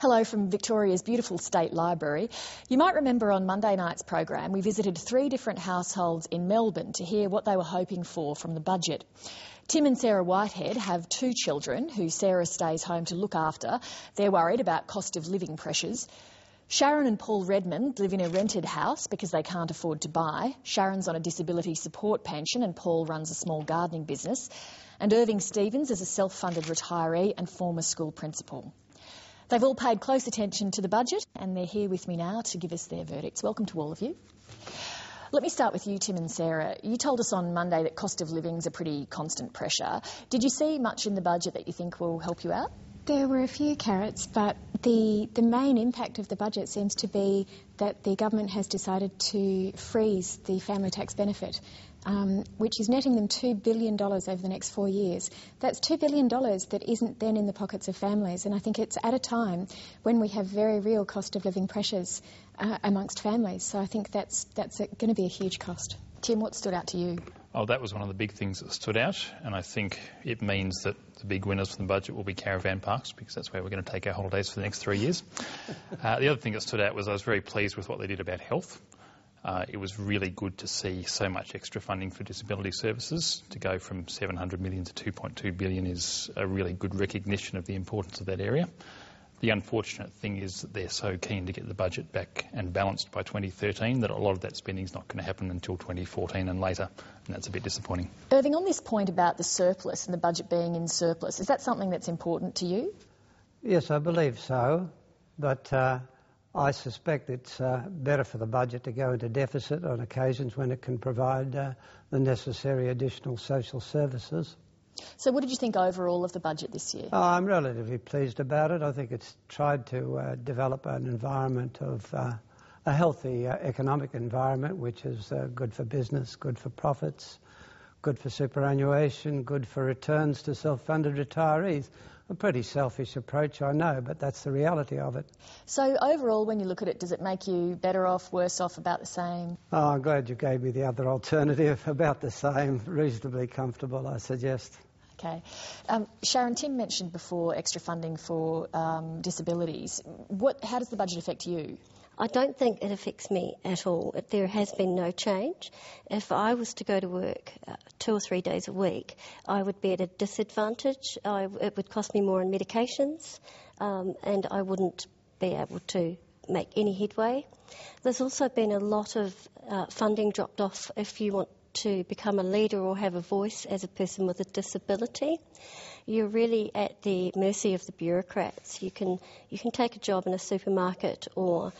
Hello from Victoria's beautiful State Library. You might remember on Monday night's program we visited 3 different households in Melbourne to hear what they were hoping for from the budget. Tim and Sarah Whitehead have 2 children who Sarah stays home to look after. They're worried about cost of living pressures. Sharon and Paul Redmond live in a rented house because they can't afford to buy. Sharon's on a disability support pension and Paul runs a small gardening business. And Irving Stevens is a self-funded retiree and former school principal. They've all paid close attention to the budget and they're here with me now to give us their verdicts. Welcome to all of you. Let me start with you, Tim and Sarah. You told us on Monday that cost of living's a pretty constant pressure. Did you see much in the budget that you think will help you out? There were a few carrots, but the main impact of the budget seems to be that the government has decided to freeze the family tax benefit, which is netting them $2 billion over the next 4 years. That's $2 billion that isn't then in the pockets of families, and I think it's at a time when we have very real cost of living pressures amongst families. So I think that's going to be a huge cost. Tim, what stood out to you? Oh, that was one of the big things that stood out, and I think it means that the big winners from the budget will be caravan parks, because that's where we're going to take our holidays for the next 3 years. The other thing that stood out was I was very pleased with what they did about health. It was really good to see so much extra funding for disability services. To go from $700 million to $2.2 billion is a really good recognition of the importance of that area. The unfortunate thing is that they're so keen to get the budget back and balanced by 2013 that a lot of that spending is not going to happen until 2014 and later, and that's a bit disappointing. Irving, on this point about the surplus and the budget being in surplus, is that something that's important to you? Yes, I believe so, but I suspect it's better for the budget to go into deficit on occasions when it can provide the necessary additional social services. So what did you think overall of the budget this year? I'm relatively pleased about it. I think it's tried to develop an environment of a healthy economic environment, which is good for business, good for profits, good for superannuation, good for returns to self-funded retirees. A pretty selfish approach, I know, but that's the reality of it. So overall, when you look at it, does it make you better off, worse off, about the same? Oh, I'm glad you gave me the other alternative. About the same, reasonably comfortable, I suggest. Okay. Sharon, Tim mentioned before extra funding for disabilities. How does the budget affect you? I don't think it affects me at all. There has been no change. If I was to go to work 2 or 3 days a week, I would be at a disadvantage. It would cost me more in medications, and I wouldn't be able to make any headway. There's also been a lot of funding dropped off if you want to become a leader or have a voice as a person with a disability. You're really at the mercy of the bureaucrats. You can take a job in a supermarket or